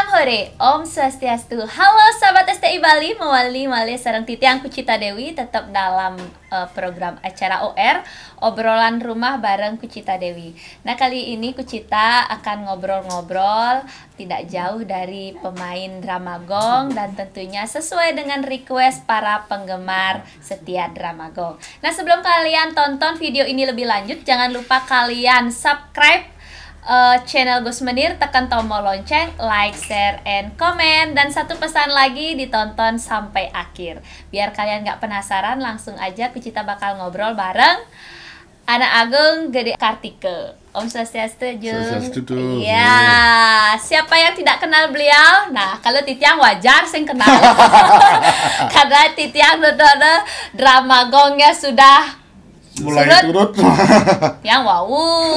Hore, Om Swastiastu. Halo sahabat STI Bali, mewali sareng Titiang Kucita Dewi tetap dalam program acara OR, obrolan rumah bareng Kucita Dewi. Nah, kali ini Kucita akan ngobrol-ngobrol tidak jauh dari pemain drama gong dan tentunya sesuai dengan request para penggemar setia drama gong. Nah, sebelum kalian tonton video ini lebih lanjut, jangan lupa kalian subscribe channel Gus Menir, tekan tombol lonceng, like, share, and comment. Dan satu pesan lagi, ditonton sampai akhir. Biar kalian gak penasaran, langsung aja Kucita bakal ngobrol bareng Anak Agung Gede Kartike. Om Swastiastu, Jung. Swastiastu tuh. Iya, siapa yang tidak kenal beliau? Nah, kalau Titiang wajar sing kenal. Karena Titiang udah drama gongnya sudah mulai turut. Yang wow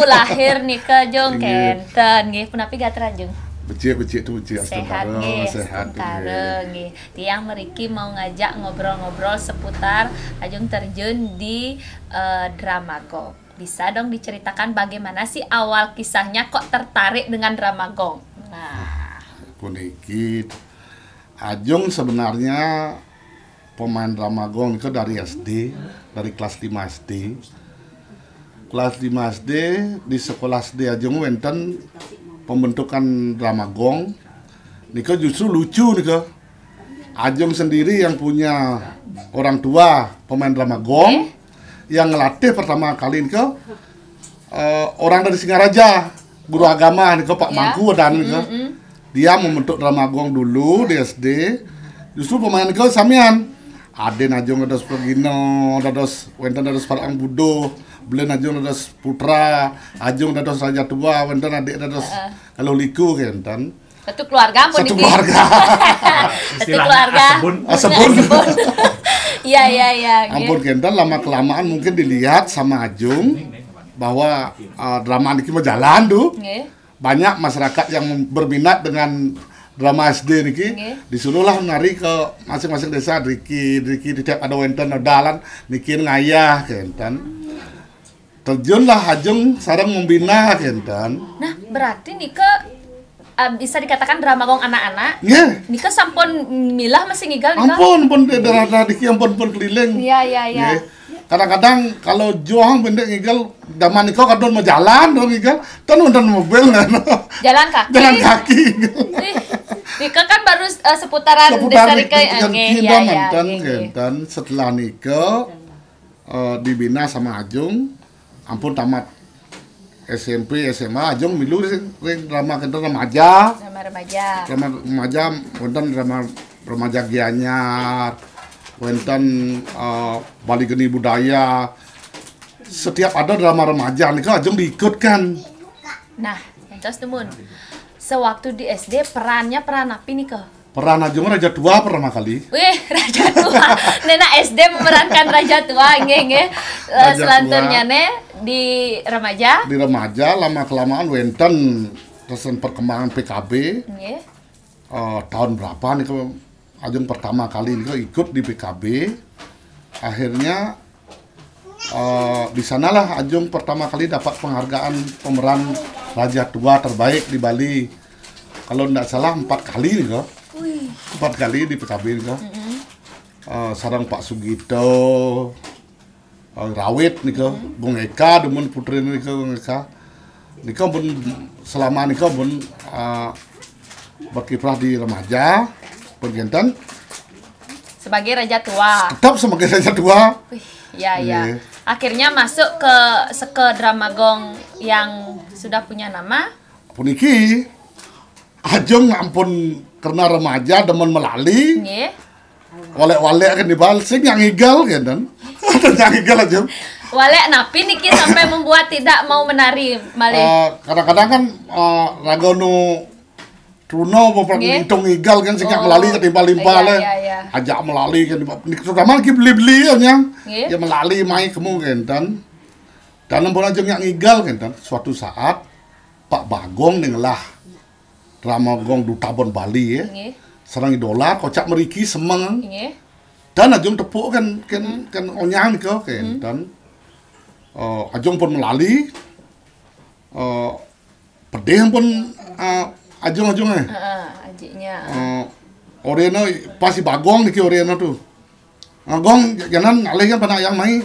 lahir nih ke Jung kenten nggih punapi gatra Jung. Becik tuh becik sehat nggih, sehat nggih. Tiang meriki mau ngajak ngobrol-ngobrol seputar Ajung terjun di drama gong. Bisa dong diceritakan bagaimana sih awal kisahnya kok tertarik dengan drama gong? Nah, puniki Ajung sebenarnya pemain drama gong itu dari SD, dari kelas 5 SD. Kelas 5 SD di sekolah SD Ajung wenten pembentukan drama gong. Nika justru lucu nika. Ajung sendiri yang punya orang tua pemain drama gong yang ngelatih pertama kali nika orang dari Singaraja, guru agama nika Pak Mangku dan nika. Dia membentuk drama gong dulu di SD. Justru pemain nika samian. Aden Ajung dados Progino, dados wenten dados Parang Budo, Belen Ajung dados Putra, Ajung dados Raja Tua, wenten adik dados Kaloliku kenten. Satu keluarga Satu keluarga. Satu keluarga. Asebun. Iya. Ampun kenten lama kelamaan mungkin dilihat sama Ajung bahwa drama ini mau jalan tuh. Banyak masyarakat yang berminat dengan drama SD niki, disuruhlah nari ke masing-masing desa, Driki di tiap ada wenten dalan niki ngayah kenten. Terjunlah Ajung sareng membina kenten. Nah, berarti Nika bisa dikatakan drama gong anak-anak. Nika sampun milah masih ngigal Nika. Ampun daerah Driki ampun keliling. Iya. Kadang-kadang kalau juang pendek ngigal zaman Nika kadon mau jalan dong ngigal, kan wonten mobil Jalan kaki. Jalan kaki. Nika kan baru seputaran desa Rika. Dan setelah Nika dibina sama Ajung, ampun tamat SMP, SMA, Ajung milu ring drama kenten remaja. Drama remaja, wonten drama remaja Gianyar, wonten Bali Geni Budaya. Setiap ada drama remaja Nika Ajung diikutkan. Nah, entos temun. Sewaktu di SD peran apa nih ke? Peran Ajung Raja Tua pertama kali. Wih, Raja Tua. Nena SD memerankan Raja Tua, nge. Selanturnya di remaja. Di remaja lama kelamaan wenten terus perkembangan PKB. Tahun berapa nih ke Ajung pertama kali nih ikut di PKB. Akhirnya di sanalah Ajung pertama kali dapat penghargaan pemeran Raja Tua terbaik di Bali. Kalau tidak salah 4 kali nih kok. 4 kali di PKB nih kok. Sarang Pak Sugito, Rawit nih kok, Bung Eka, demun putri nih kok Bung Eka. Nih kok pun selama nih kok pun berkiprah di remaja, pergenten. Sebagai Raja Tua. Tetap sebagai Raja Tua. Iya. Akhirnya masuk ke drama gong yang sudah punya nama. Puniki Ajung ampun karena remaja demen melali. Walek-walek kan dibal sing yang igal kan. Yang igal Ajung. Walek napi niki sampai membuat tidak mau menari malih. Kadang-kadang kan ragonu Truno hitung igal kan sing melali ketimbal-timbal ajak melali kan terutama lagi beli-beli kan ya melali mai kemu kan dan ampun Ajung yang igal kan suatu saat Pak Bagong nengelah drama gong Duta Bon Bali serang idola kocak meriki semeng dan Ajung tepuk kan onyang nih kan Ajung pun melali pedih pun ajung-ajungnya. Ajinya. Oreno pasti bagong niki Oreno tuh. Gong janan alih kan pernah yang mai.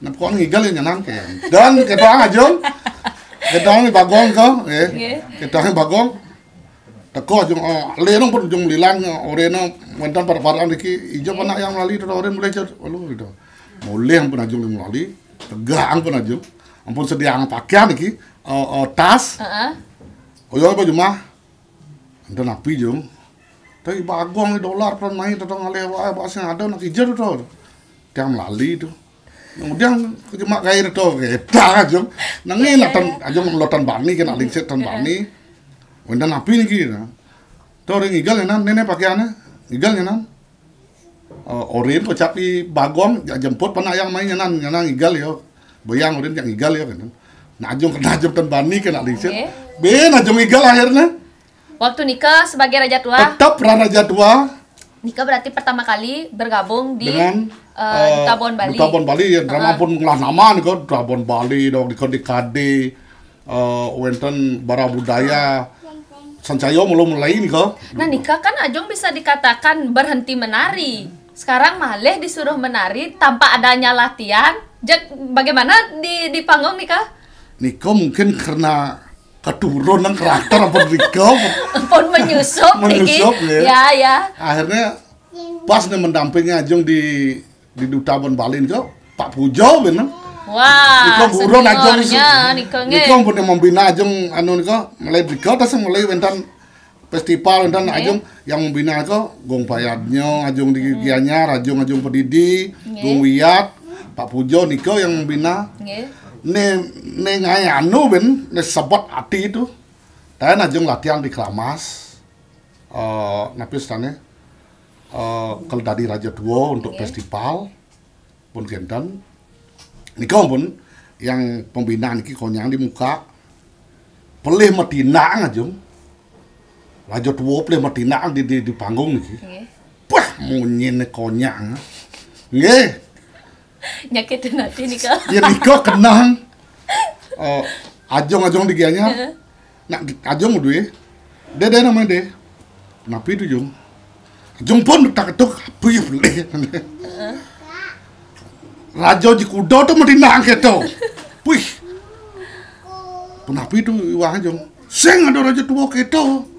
Nah pokoknya ngigal ya nyanan kayak. Dan kita ajung. Kita bagong kau, kita bagong. Teko ajung alih nong pun ajung lilang Oreno wantan par-paran niki ijo pernah yang lali tuh Oreno mulai cer. Walu gitu. Mulai yang pun ajung lali. Tegang pun ajung. Ampun sediang pakaian niki tas. Oyo apa cuma? Anda napi jung. Tapi bagong dolar pun main tentang alih bahasa ada nak hijau tu. Tiang lali tu. Kemudian cuma kayak itu kita aja. Nangin latan aja melotan bani kena lingset tan bani. Anda napi ni kira. Tu orang igal yang nenek pakaiannya. Igal yang orin ko capi bagong jemput pernah yang main yang igal yo. Bayang orin yang igal yo kan. Najung tan bani kena lingset. Ben najung igal akhirnya. Waktu nikah sebagai raja tua. Tetap raja tua. Nikah berarti pertama kali bergabung di dengan Duta Bon Bali. Duta Bon Bali ya, drama pun ngelah nama nih kan, Duta Bon Bali, dong di KD, wenten bara budaya, sancayo mulai nih kan. Nah nikah kan Ajong bisa dikatakan berhenti menari. Sekarang malih disuruh menari tanpa adanya latihan. Bagaimana di panggung nikah? Nikah mungkin karena keturunan karakter apa Riko pun menyusup ya. Akhirnya pas nih mendampingi Ajung di Duta Bon Bali itu Pak Pujo bener. Wah, seniornya Niko pun yang membina Ajung anu niko mulai Riko terus mulai wentan festival wentan Ajung yang membina itu Gong Payadnyo, Ajung di Gianyar, Ajung Pedidi, Gong Wiyat, Pak Pujo Niko yang membina. Ne ngai anu ben ne sebot ati itu. Tadi najung latihan di Kramas. Napis tane kalau dari Raja Tua untuk festival pun gentan. Niko pun yang pembinaan niki konyang di muka. Pelih metina ngajung. Raja Tua pelih metina di panggung niki. Wah, munyin konyang. Nggih. Nyakitin hati nikah. Ya nikah kenang. Ajong di Gianyar. Nak Ajong duwe. Dia namanya deh. Napi tu Jung. Ajong pun tak ketuk puy boleh. Raja di kudo tu mesti nak keto. Puy. Napi tu iwang Ajong. Sing ada raja tua keto.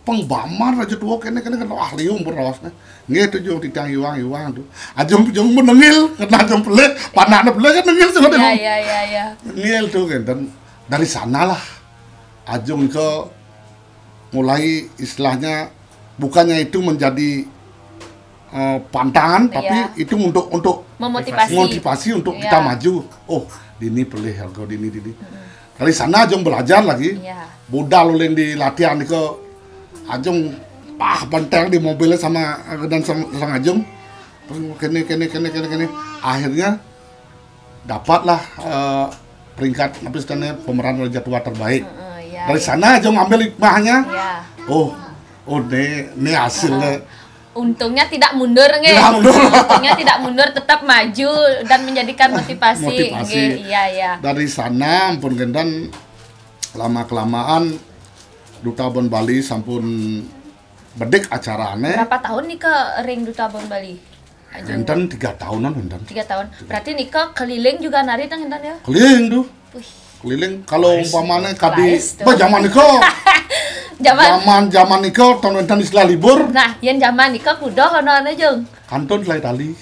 Pengbamar raja tua kene kan ahli beros. Nggih tu Jung titang iwang tu. Ajong menengil kena Ajong pelek, panakna pelek kan nengil sudah. Ya. Nengil tu kan dan dari sanalah Ajong ke mulai istilahnya bukannya itu menjadi pantangan tapi itu untuk memotivasi untuk kita maju. Oh, dini peleh harga dini. Dari sana Ajong belajar lagi. Budal ulin di latihan ke Ajong benteng di mobilnya sama Ajung. Terus kene. Akhirnya dapatlah peringkat pemeran Raja Tua terbaik. Dari sana Ajung ambil hikmahnya. Oh, ini hasilnya. Untungnya tidak mundur, Untungnya tidak mundur, tetap maju dan menjadikan motivasi. Iya. Dari sana pun gendan lama-kelamaan Duta Bon Bali sampun bedek acarane. Berapa tahun nih ke ring Duta Bon Bali? Enten 3 tahunan enten. 3 tahun. Berarti nih ke keliling juga nari tang enten ya? Keliling tuh. Keliling kalau umpamanya kadi zaman niko. Zaman niko tahun enten istilah libur. Nah, yang zaman niko kudo honorna Jung. Kanton selai tali.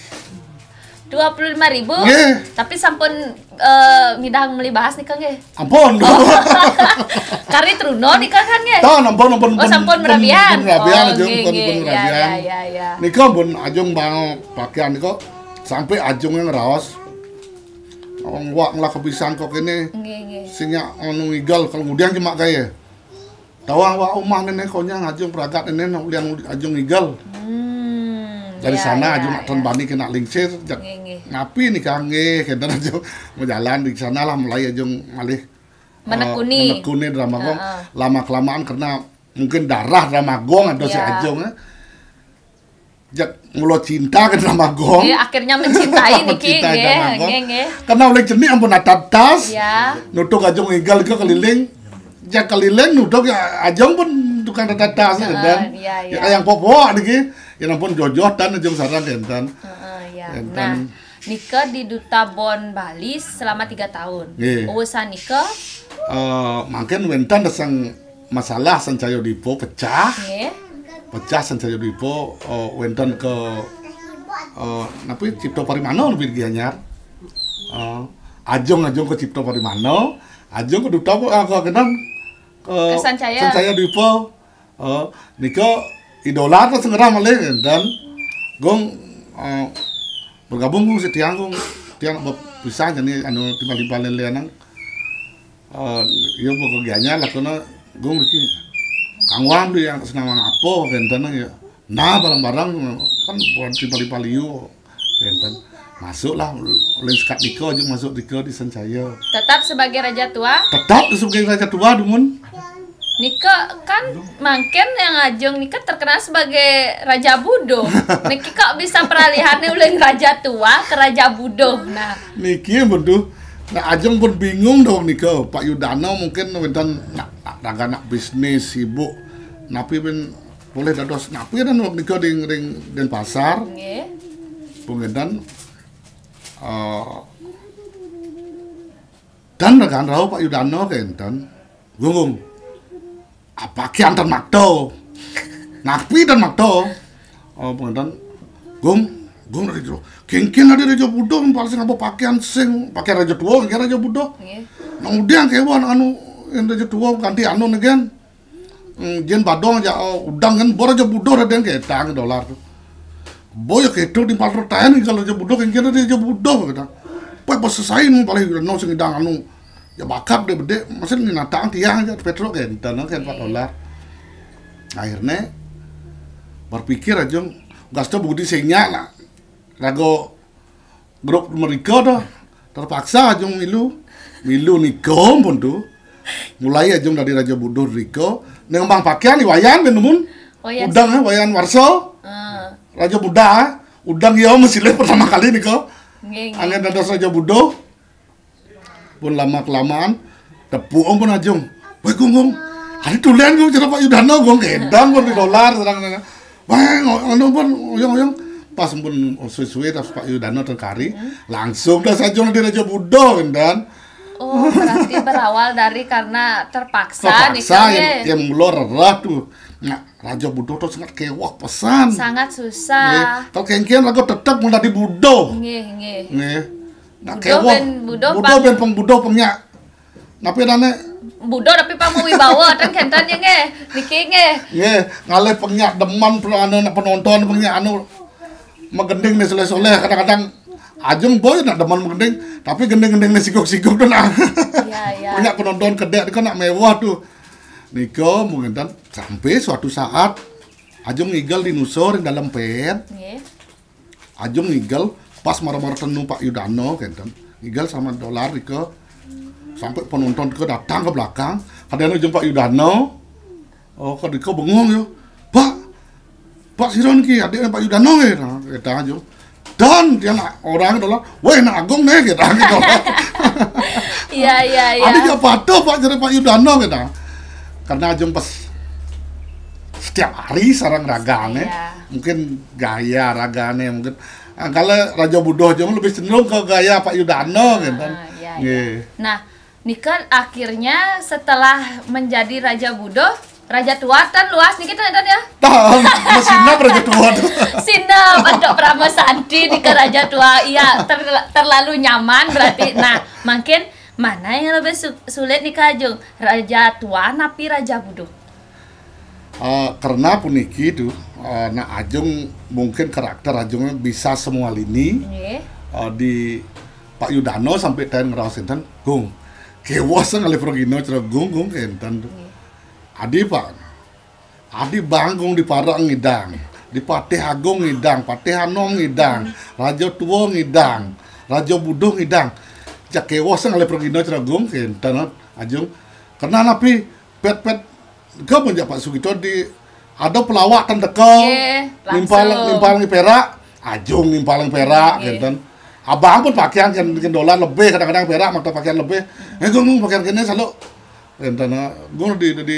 25.000. Tapi sampun ngidang meli bahas nikah nggih. Ampun. Kari truno nikah kan nggih? Tah ampun. Oh sampun merabian. Merabian Ajung pun merabian. Ya. Nikah pun Ajung bang pakaian niko sampai Ajung yang ngeraos. Wak ngelah kebiasaan kok kene. Nggih. Singnya anu igal kalau kemudian cuma kaya. Tawang wak umah nenek konya Ajung peragat nenek ulian Ajung igal. Dari sana Ajung nak bani kena lingsir. Ngapi nih kange, kita Ajung mau jalan di sana lah mulai Ajung malih menekuni drama gong. Lama kelamaan karena mungkin darah drama gong ada si Ajung. Jak mulut cinta ke drama gong. Akhirnya mencintai niki. Karena oleh jenis ampun atas. Nutuk Ajung igal ke keliling. Jak keliling nutuk Ajung pun tukang data sih dan iya. yang pokok niki yang ampun jojoh dan jeung sareng enten. Ya. Nah, Nika di Duta Bon Bali selama 3 tahun. Usaha Nika mungkin wenten desang masalah Sancayo Dipo pecah. Pecah Sancayo Dipo wenten ke napi Cipto Parimano lebih gianyar. Ajong ke Cipto Parimano, ajong ke Duta ke kenan ke Sancayo Dipo. Nika idola terus ngerah malih dan gong bergabung ku tiang bisa jadi anu timbal-timbal leleanang ieu pekerjaannya lakona gong iki Kang Wam di yang senang ngapo genten ya. Nah barang-barang kan buat timbal-timbal ieu genten. Masuklah oleh sekat Niko jeung masuk Niko di Sancaya. Tetap sebagai raja tua? Tetap sebagai raja tua dumun. Nika kan mungkin yang Ajeng Nika terkenal sebagai Raja Budo. Niki kok bisa peralihannya oleh Raja Tua ke Raja Budo. Nah, Niki betul. Nah Ajeng pun bingung dong Nika. Pak Yudano mungkin wenten nak bisnis sibuk. Napi ben boleh dados napi dan Nika di Denpasar. Nggih. Pengedan dan rekan rau Pak Yudano kenten. Gunggung. Pakai antar makdo, napi dan makdo. Pengedan, gong dari jauh. Kengken ada raja budo, paling apa pakaian sing, pakai raja tua, kira raja budo. Nah udah kewan anu yang raja tua ganti anu negen, jen badong aja udang kan, bor raja budo ada yang ketang dolar tuh. Boy ketu di palro tayan kalau raja budo, kengken ada raja budo kita. Pas selesai paling no sing idang anu. Ya bakap deh bede, maksudnya natang tiang aja petro kan, tanah kan $4. Akhirnya berpikir aja, gasto budi senya lah, rago grup mereka dah terpaksa aja milu Niko pun tuh, mulai aja dari Raja Budo Riko, nembang pakaian di wayan kan namun, udang wayan Warso, Raja Buddha, udang ya mesilih pertama kali Niko, angin dados Raja Budo. Pun lama kelamaan tepu pun ajung. Wah gong. Hari tulen gue cara Pak Yudano gong kedang pun di dolar serang. Wah anu pun oyong pas pun suwe-suwe tas Pak Yudano terkari langsung dah sajong di Raja Budo dan. Oh berarti berawal dari karena terpaksa yang mula rerah tuh. Nah, Raja Budo tuh sangat kewah pesan. Sangat susah. Kalau kengkian aku tetap menjadi Budo. Nggih. Nah, Budo ben pengbudo pengnya. Napi dane Budo tapi pamuwibawa kan kentan ya nge. Niki nge. Ngalih pengnya deman penonton pengnya anu megending nih soleh-soleh kadang-kadang Ajeng boy nak deman megending tapi gending-gending nih sigok-sigok tuh nah. Iya. Punya penonton kedek kan nak mewah tuh. Niko mungkin sampai suatu saat Ajeng ngigel di nusur di dalam pen. Ajeng ngigel pas marah-marah tenu Pak Yudano kan ngigel sama dolar ke sampai penonton ke datang ke belakang kadang jeung Pak Yudano ke diko bengong yo Pak Siron ki adiknya Pak Yudano ya kita aja dan dia orang dolar weh nak agung nih kita gitu iya adiknya patuh Pak jadi Pak Yudano kita karena ajeng pas setiap hari sarang ragane mungkin gaya ragane mungkin kalau Raja Budo aja lebih cenderung ke gaya Pak Yudano gitu. Nah, Nika akhirnya setelah menjadi Raja Budo, Raja Tua kan luas nih kita ya. Sinap Raja Tua tuh. Sinap untuk Pramu Sandi Nika Raja Tua. Iya, terlalu nyaman berarti. Nah, makin mana yang lebih sulit nih Kajung? Raja Tua napi Raja Budo? Karena puniki itu nah Ajeng mungkin karakter Ajeng bisa semua lini di Pak Yudano sampai ten ngerawas enten gong kewasan kali progino cara gong enten adi banggung di Parang ngidang di Patih Agung ngidang Patih Hanom ngidang Raja Tua ngidang Raja Budo ngidang jak kewasan kali progino cara gong enten Ajeng karena napi pet kau punya Pak Sugito di ada pelawak tendekal nimpalang perak Ajung nimpalang perak gitu abang pun pakaian kan dolar lebih kadang-kadang perak makta pakaian lebih gue pakaian kini selalu gitu gue di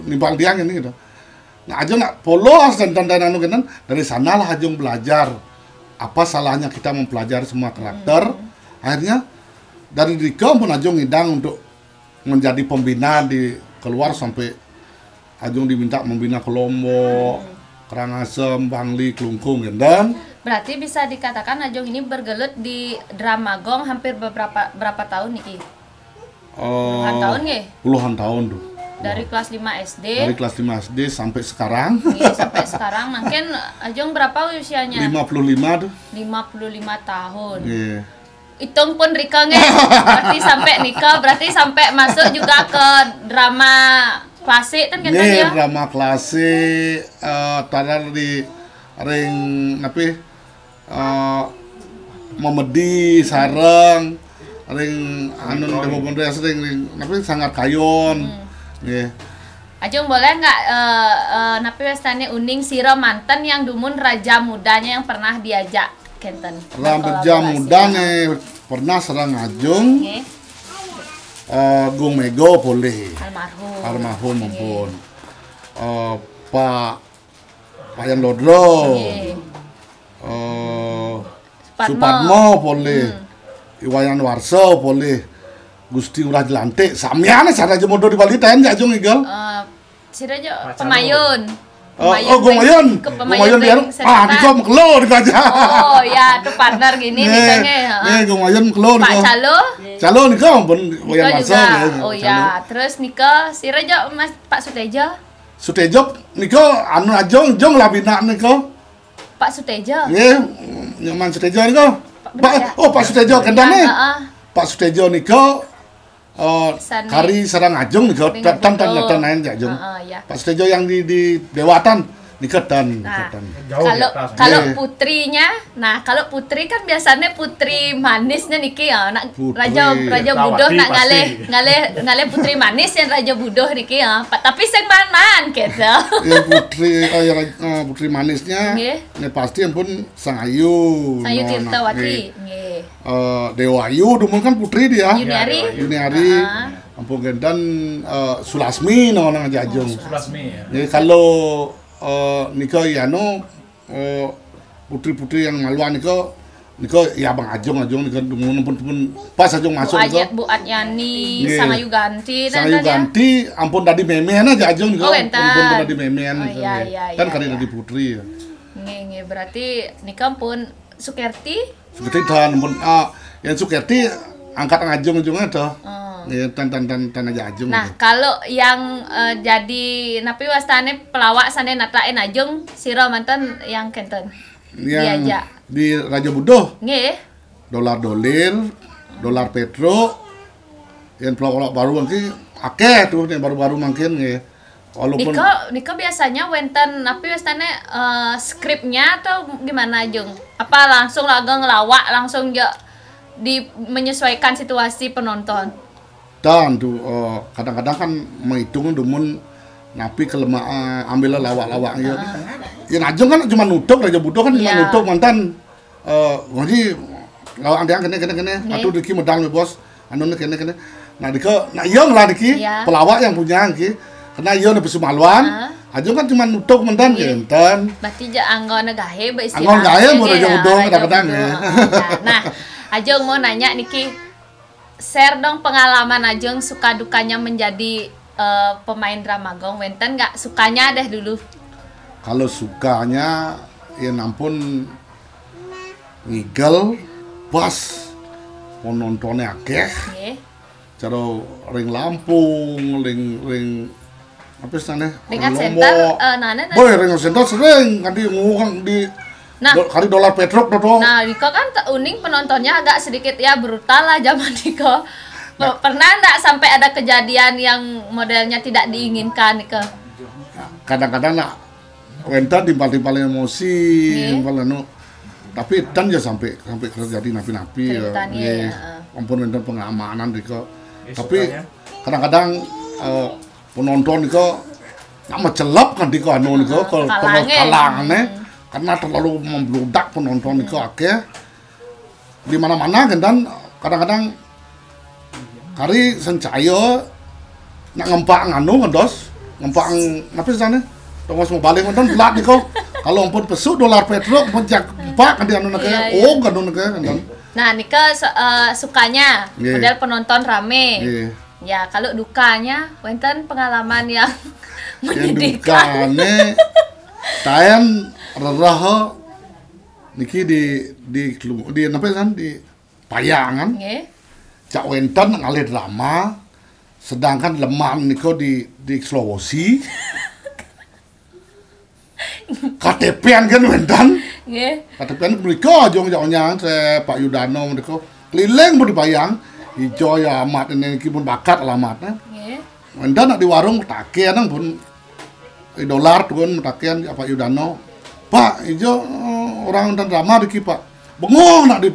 nimpal tiang ini gitu Nah Ajeng nak polos dan anu kenan dari sanalah Ajeng belajar apa salahnya kita mempelajari semua karakter. Akhirnya dari Dika pun Ajeng ngidang untuk menjadi pembina di keluar sampai Ajeng diminta membina ke Lombok, Karangasem, Bangli, Klungkung dan Berarti bisa dikatakan Ajeng ini bergelut di drama gong hampir berapa tahun nih? Puluhan tahun nggih? Puluhan tahun tuh. Dari kelas 5 SD. Dari kelas 5 SD sampai sekarang. Iya, sampai sekarang. Mungkin Ajeng berapa usianya? 55 tuh. 55 tahun. Iya. Hitung pun Rika nggih. Berarti sampai nikah, berarti sampai masuk juga ke drama klasik kan Iya, ya? drama klasik tarar di ring napi memedi sareng ring anu dewe ring napi sangat kayon. Nggih. Ajeng boleh nggak napi westane uning siro manten yang dumun raja mudanya yang pernah diajak kenten. Raja muda nih pernah serang Ajeng. Nggih. Gung Mego boleh. Almarhum. Almarhum ampun. Pak Yan Lodro. Nggih. Suparmo boleh. Iwayan Warso boleh. Gusti Urah Jelantik, samiane cara aja modo di Bali ten ya Jung igal. Sirajo Pemayun. Gung Mayun. Gung Mayun dia. Diko mekelo di aja. Oh ya, itu partner gini nikahnya. Nih, Gung Mayun mekelo. Pak Calo. Calo nikah pun Wayan Warso. Oh ya, terus nikah Sirajo Mas Pak Sutejo. Sutejo nikah anu Ajong Jong labina nikah. Pak Sutejo. Nggih, nyaman Sutejo nikah. Pak Sutejo kendane. Pak Sutejo nikah kari sarang Ajeng nih tan lain Ajeng. Pak Sutejo yang di Dewatan nikah dan kalau putrinya, nah kalau putri kan biasanya putri manisnya niki ya, nak raja budoh nak ngalih putri manis yang raja budoh niki ya, tapi sing man gitu. Ya putri manisnya, ini pasti pun Sang Ayu. Sang Ayu Tirtawati. Dewa Ayu, dulu kan putri dia. Yuniari. Ampun dan Sulasmi nama aja Ajeng. Sulasmi ya. Jadi kalau nikah Yano putri-putri yang maluan nikah ya Bang Ajeng nikah pun pas Ajeng masuk nikah. Bu Atyani, Sang Ayu Ganti. Sang Ayu Ganti, ampun tadi memen aja Ajeng nikah. Ampun tadi memen. Kan kali tadi putri ya. Nggih, berarti nikah pun Sukerti dan pun yang Sukerti angkat Ajeng ada. Ya, tan aja Ajeng. Nah, kalau yang jadi napi wastane pelawak sane natain Ajeng sira manten yang kenten. Diajak di Raja Budoh. Nggih. Dolar dolar petro yang pelawak baru mungkin akeh tuh yang baru-baru mungkin nggih. Walaupun Niko biasanya wenten napi wastane skripnya atau gimana Ajeng? Apa langsung lageng ngelawak langsung menyesuaikan situasi penonton? Dan tuh kadang-kadang kan menghitung dumun napi kelemah ambil lawak-lawak ya. Yang Ajeng kan cuma nutuk Raja Budoh kan cuma nutuk mantan ngaji lawak dia kene atuh diki medal me bos anu kene. Nah dika iya lah diki pelawak yang punya ki. Karena iya nepi Sumaluan. Ajeng kan cuma nutuk mantan kenten. Berarti anggone gahe beistirahat. Anggon gahe mau Raja Budoh kadang-kadang ya. Nah, Ajeng mau nanya niki share dong pengalaman Ajeng suka dukanya menjadi pemain drama gong. Wenten nggak sukanya deh dulu? Kalau sukanya ya ampun ngigel pas penontonnya akeh. Cara ring Lampung, ring apa sana? Ring center, boy ring center sering kan di ngurang di. Nah, kali dolar petrok tuh. Nah, Diko kan uning penontonnya agak sedikit ya brutal lah zaman Diko. Pernah enggak sampai ada kejadian yang modelnya tidak diinginkan Diko? Kadang-kadang nak wenta timpal-timpal emosi, timpal anu. Tapi dan ya sampai terjadi napi-napi ya. Ampun wenta pengamanan Diko. Tapi kadang-kadang penonton Diko nak mencelap kan Diko anu Diko kalau kalangane. Karena terlalu membludak penonton itu akeh di mana-mana kan dan kadang-kadang kari sencayo nak ngempak nganu ngedos ngempak apa sana Tongos mau balik nonton belat niko. Kalau ampun pesu dolar petro pejak pak kan dia anu Iya, oh kan anu kan. Nah, Nika sukanya Iya. model penonton rame. Iya. Ya, kalau dukanya, wenten pengalaman yang Yang menyedihkan. dukane tayan reraha niki di apa kan di payangan Nggih. cak wenten ngalih drama sedangkan lemam niko di Sulawesi KTP-an kan wenten Nggih. KTP-an mereka jong-jongnya saya Pak Yudano mereka keliling mau dibayang hijau ya amat ini pun bakat alamatnya Nggih. wenten nak di warung takian pun dolar turun takian Pak Yudano Pak hijau orang dan drama di Pak bengong nak di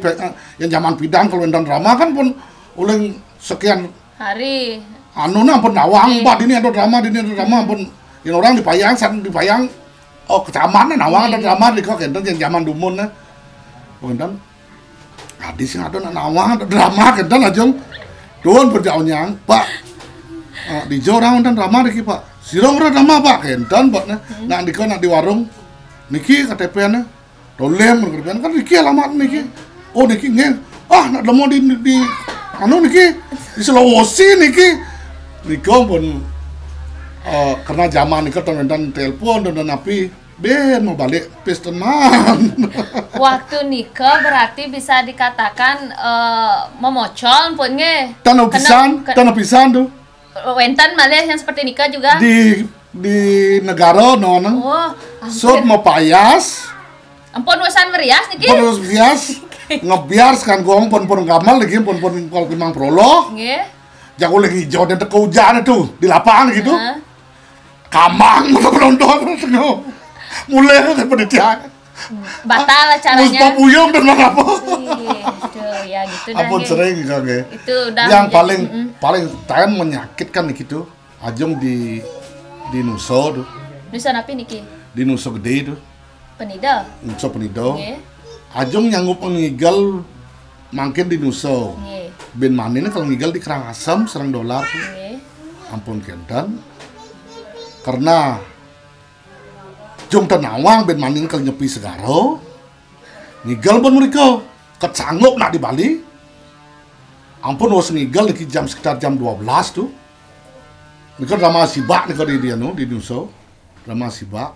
yang zaman pidang kalau dan drama kan pun ulang sekian Hari. anu na pun nawang Pak ini ada drama pun yang orang dipayang oh kecamatan nawang ada drama di kok enten yang zaman dumun na enten hadis yang ada nawang ada drama enten aja doon berjauhnya Pak di orang dan drama di Pak sirong orang drama Pak enten Pak nak di warung niki KTP-nya dolem kan niki alamat niki oh niki ngen nak demo di anu niki di Sulawesi niki pun karena zaman niki dan telepon dan api ben mau balik pes tenan Waktu nikah berarti bisa dikatakan memocol pun nge. tanah pisan tuh Wenten malah yang seperti nikah juga. di negara nona Oh, sud mau payas ampun urusan merias niki. terus bias ngebias kan gong pon gamal lagi pon kalau memang prolo Nggih. jago lagi hijau dan teko hujan itu di lapangan gitu Heeh. kamang penonton mulai daripada dia Batal acaranya. Musta puyung dan mana apa Tuh, ya gitu dah. ampun nggih. sering kan ya Itu udah yang menjadi- paling tahan menyakitkan gitu ajong di Nuso tuh Nusa napi niki? di Nuso gede tuh Penida. Nuso Penido Nggih. ajong nyanggup mengigal mangkin di Nuso Nggih. ben manine kalau ngigal di Karangasem serang dolar tuh Nggih. ampun kendan karena jong tenawang ben maning kalau nyepi segaro ngigal pun mereka kecanggup nak di Bali ampun was ngigal lagi sekitar jam 12 tuh mereka drama sibak mereka di dia di Nuso drama sibak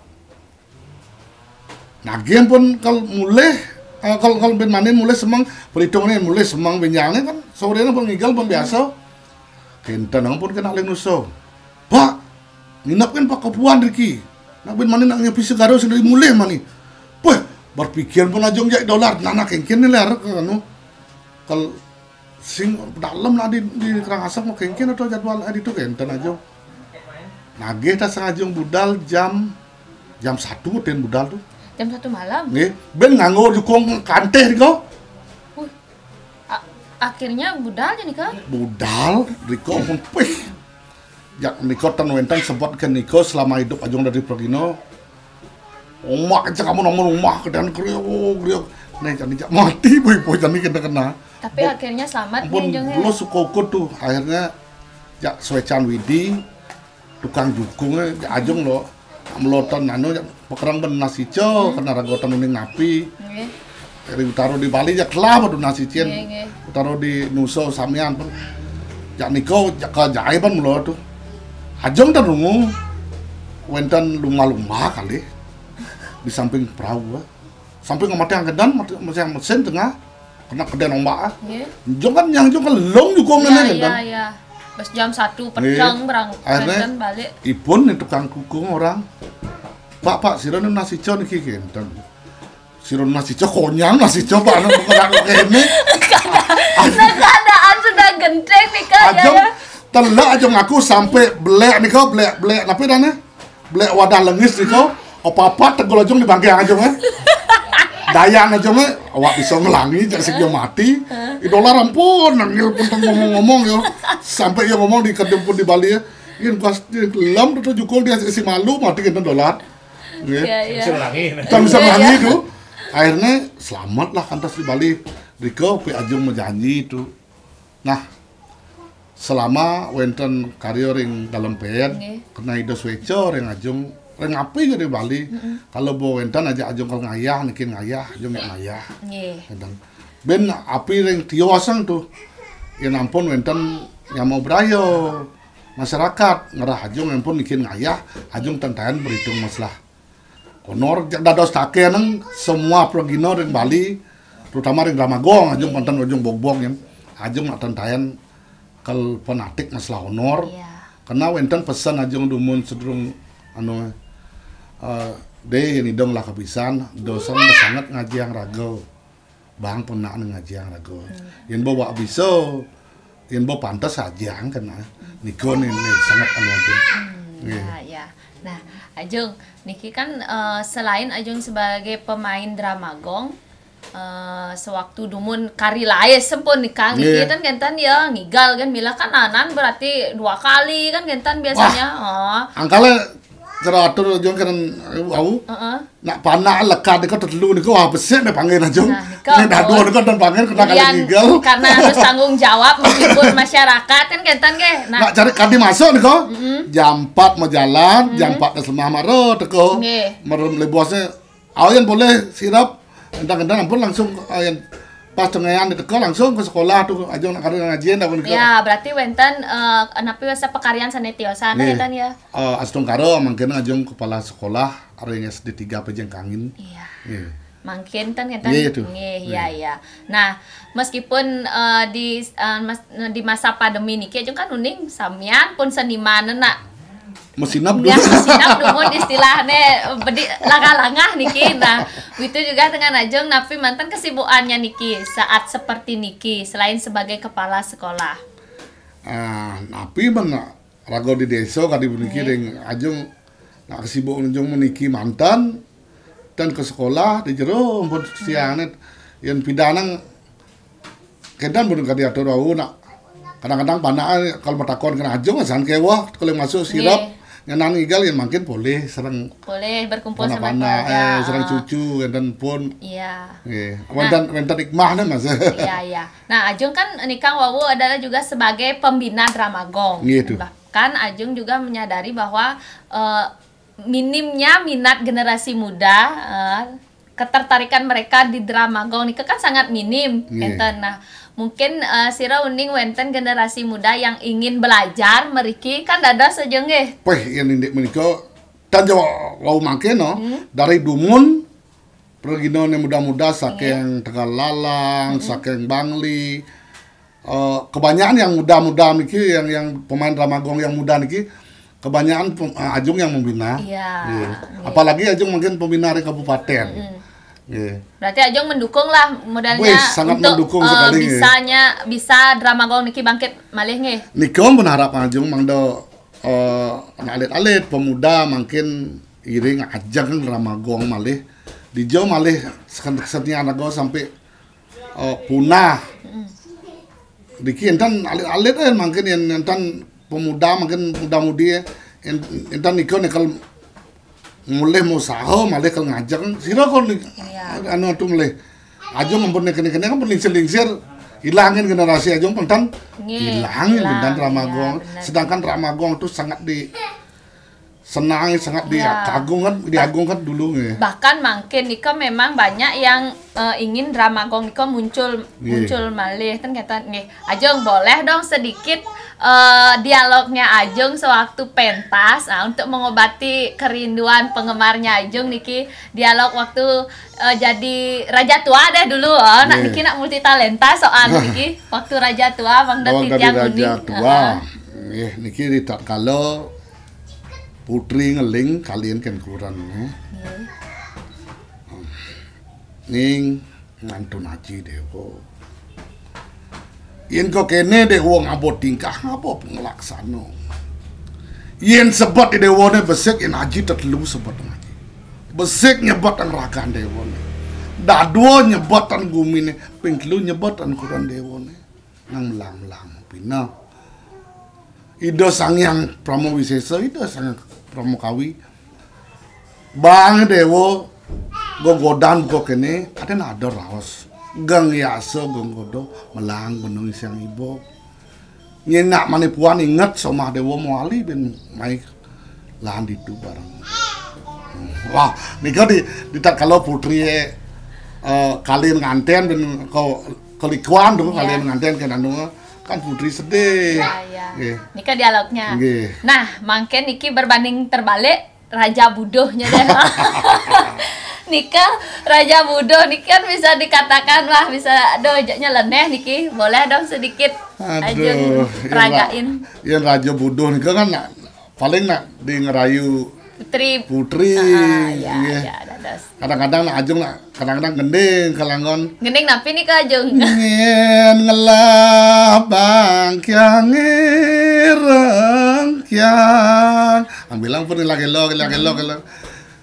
nah game pun kalau mulai kalau ben manin mulai semang perhitungannya mulai semang benjangnya kan sorenya pun ngigal pun biasa kenten ampun kena leng Nuso Pak nginap kan Pak Kapuan Riki nak ben manin nak nyepi segaro sendiri mulai mani wah berpikir pun ajong jai dolar nana kengkin ni ler anu kalau sing dalam lah di Karangasem mau kengkin atau jadwal itu kenten aja nagih tak sengajong budal jam 1 ten budal tuh Jam 1 malam. nggih ben nganggo jukung kanteh riko Akhirnya budal jadi nikah. budal riko pun pih jak niko tan wenten sempat ke niko selama hidup ajong dari Progino omak aja kamu nomor rumah kedan kriok nih jadi jak mati boy jadi kena Tapi akhirnya selamat pun nih jongnya. dulu sukokut tuh akhirnya jak Swecan Widi tukang jukungnya ajong lo meloton anu pekerang ben nasico karena ragotan ini ngapi Nggih. dari utaro di Bali jak lah padu nasicien Nggih, nggih. utaro di Nuso Samian pun jak niko jak kejaiban melo tuh ajong dan rungu wenten lumah-lumah kali di samping perahu samping mati yang kedan mesin tengah kena kedan ombak Nggih. jong kan long jukung Iya, nenek iya, kan iya. Pas jam 1 pedang akhirnya berangkat balik. ibun nih tukang kukung orang pak siron nasi co nih kenten siron nasi co konyang nasi co pak anak bukan kayak ini Nah, keadaan sudah gendeng nih kak ya. ajong telak ajong aku sampai belek nih kau belek tapi dana belek wadah lengis nih kau apa tegol ajong di bangkai ajong dayang ajong awak bisa ngelangi jak segi mati idola rampun nangil pun ngomong-ngomong yo sampai yang ngomong di kedem pun di Bali ya ini pas kelam tuh jukul dia si malu mati kena dolar Iya, iya. kan bisa Iya, nyanyi iya. itu akhirnya selamat lah kantas di Bali Riko pi ajung menjanji itu nah selama wenten karyo ring dalam pen Nggih. kena ido swecor yang ajung reng api ke di Bali. Kalau bawa wentan aja ajong kalau ngayah nikin ngayah ajong ngayah. Wentan. Ben api reng tiosang tuh. Ya ampun wentan yang mau berayo masyarakat ngerah ajong ampun nikin ngayah ajong tantayan berhitung masalah honor dados take nang semua progino reng Bali terutama reng Ramagong ajong pantan ajong bogbong yang ajong tantayan kal penatik masalah honor. Karena wentan pesan ajong dumun sedurung anu deh ini dong lah kebisan dosen sangat ngaji yang rago bang pernah ngaji yang rago yang bawa bisa yang bawa pantas aja kena nikon ini sangat anu aja ya. Nah Ajung Niki kan selain Ajung sebagai pemain Dramagong sewaktu dumun kari laes sempun nikah Niki kan gentan ya ngigal kan bila kan anan berarti 2 kali kan gentan biasanya. Angkala teratur jong kan au nak panah lekat dekat terlu niku wah besek nih panggil ajong nek dadu niku dan panggil kena kali ngigal karena harus tanggung jawab meskipun masyarakat kan gentan ge nak cari kadi masuk niku jam 4 mau jalan jam 4 dah semah maro teko merem le bosnya ayan boleh sirap entang-entang ampun langsung ayan pas tengayan diteko langsung ke sekolah tuh ajong nak karena ngajian dah niku ya berarti wenten anapi wasa pekaryan sanetiosan kan ya astung karo mangkeun ajong kepala sekolah areng SD 3 Pejengkangin mungkin kan ya. Nah, meskipun di masa pandemi niki Ajung kan uning samian pun seniman nak mesinap dulu. Ya, mesinap dulu istilahnya bedi langah-langah niki. Nah, itu juga dengan Ajung napi mantan kesibukannya niki saat seperti niki selain sebagai kepala sekolah. Napi mana rago di desa kadi niki dengan Ajung nak kesibukan Ajung meniki mantan dan ke sekolah di jero pun sianet yang pidanang kedan pun kadi atur au nak kadang-kadang panah kalau bertakon kena Ajung asan kewah kalau masuk sirap ngenang igal yang makin boleh berkumpul sama keluarga serang cucu dan pun wentan ikmah nih mas nah Ajung kan nikah Wawu adalah juga sebagai pembina Dramagong gitu. Bahkan Ajung juga menyadari bahwa minimnya minat generasi muda ketertarikan mereka di Dramagong ini kan sangat minim enten. Nah mungkin sira uning wenten generasi muda yang ingin belajar meriki kan dada sejeng yang indik menika dan jawa wau mangke no dari dumun pergino yang muda-muda saking Tegal Lalang saking Bangli kebanyakan yang muda-muda niki yang pemain Dramagong yang muda niki kebanyakan Ajung yang membina apalagi Ajung mungkin pembina di kabupaten. Berarti Ajung mendukung lah modalnya sangat untuk mendukung sekali bisa Dramagong niki bangkit malih nggih. Nikom berharap Ajung mangdo alit-alit pemuda makin iring ajang Dramagong malih dijo malih seketnya anago sampai punah. Diki entan alit-alit makin entan pemuda makin muda-mudi entan Nikom nekal mulai mau saho malah kalau ngajak sira kon anu tuh mulai Ajung ampun kene kan lingsir hilangin generasi Ajung pentan hilangin benar Dramagong sedangkan Dramagong itu sangat senang sangat diagungkan dulu bahkan makin Niko memang banyak yang ingin Dramagong Niko muncul malih kan kata nih Ajung boleh dong sedikit dialognya Ajung sewaktu pentas untuk mengobati kerinduan penggemarnya Ajung niki dialog waktu jadi Raja Tua deh dulu nak niki nak multitalenta soal niki waktu Raja Tua Bang Dati Tiang Uning Raja Tua niki ditak kalau putri ngeling kalian kan kurang ning ngantun aji dewo yen kok kene deh wong abot tingkah apa penglaksana yen sebab di dewone besek yen aji tertelu sebab aji besek nyebutan rakan dewone dadua nyebutan gumine ping telu nyebutan kurang dewone nang melang-melang pina Ido Sangyang Pramowisesa Ido Sangyang Pramukawi bang dewo gogodan kok kene ada nada raos gang yasa gonggodo melang benung siang ibu nyenak manipuan inget sama dewa muali ben maik lahan itu barang Wah, nika di kalau putri kalian nganten dan kau likuan tuh kalian nganten kan anu kan putri sedih. Iya. Nika dialognya. Nah, mangke niki berbanding terbalik Raja Budohnya deh. Nika Raja Budoh niki kan bisa dikatakan wah bisa jaknya leneh niki. Boleh dong sedikit Ajeng peragain. Ya Raja Budoh nika kan paling di ngerayu putri. Iya, dados. Kadang-kadang Ajeng kadang-kadang gending kalangon. Gending napi nih Kak Ajeng? Ngien ngelah bangkyang irengkyang. Bilang pun gelo.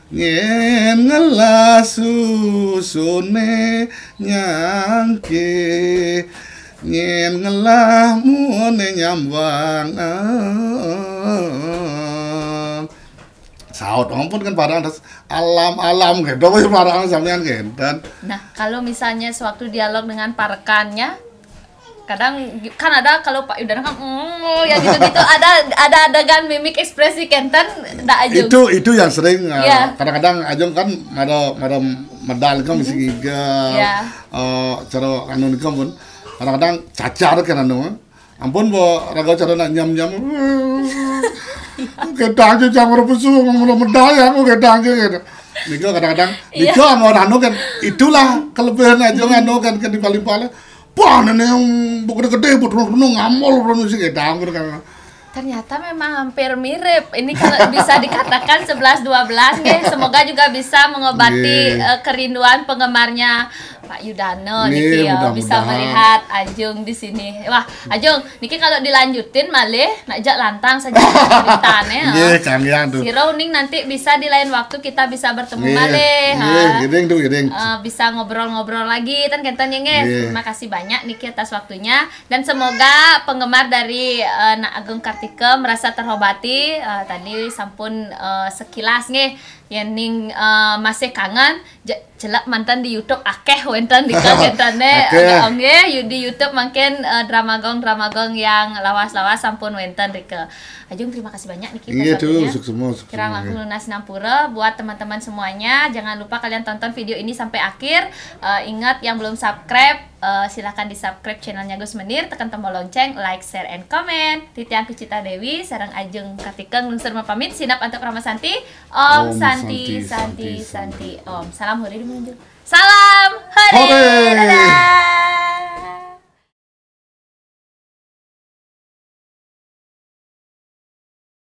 Ngien ngelah susune nyangke. Ngien ngelah mune nyambang. Saut ampun kan barang alam gitu, barang sampean gitu. Nah, kalau misalnya sewaktu dialog dengan parekannya, kadang kan ada kalau Pak Yudana kan ya gitu-gitu ada adegan mimik ekspresi kenten ndak Ajeng. Itu yang sering kadang-kadang Ajeng kan ada medal kan misi giga. Cara anu nikah pun kadang-kadang cacar kan anu. Ampun bo raga cara nak nyam-nyam. Kita aja jangan berpesu ngomong medaya aku kita aja gitu. Nika kadang-kadang Nika mau anu kan itulah kelebihan aja anu kan di paling-paling. Wah, nenek yang bukan gede, betul ngamol sih kita kan. Ternyata memang hampir mirip. Ini kalau bisa dikatakan 11-12 nih. Semoga juga bisa mengobati kerinduan penggemarnya Pak Yudano niki ya bisa melihat Ajeng di sini. Wah, Ajeng, niki kalau dilanjutin malih najak lantang saja ceritanya. Nggih, kangen tuh. Si Rowning nanti bisa di lain waktu kita bisa bertemu malih. Gideng. Bisa ngobrol-ngobrol lagi kan kenten nggih. Terima kasih banyak niki atas waktunya dan semoga penggemar dari Nak Agung Kartika merasa terobati. Tadi sampun sekilas nih Yening masih kangen jelek mantan di YouTube akeh wenten di kagetane di YouTube makin dramagong yang lawas-lawas sampun wenten rike. Ajeng terima kasih banyak nih kita semua. Kirang langkung lunas Nampura buat teman-teman semuanya. Jangan lupa kalian tonton video ini sampai akhir. Ingat yang belum subscribe silahkan di subscribe channelnya Gus Menir, tekan tombol lonceng, like, share, and comment. Titiang Kucita Dewi sareng Ajeng Kartikeng lungsur pamit sinap untuk Ramasanti. Om Santi Om. Salam hore di menuju. Salam hore. Dadah.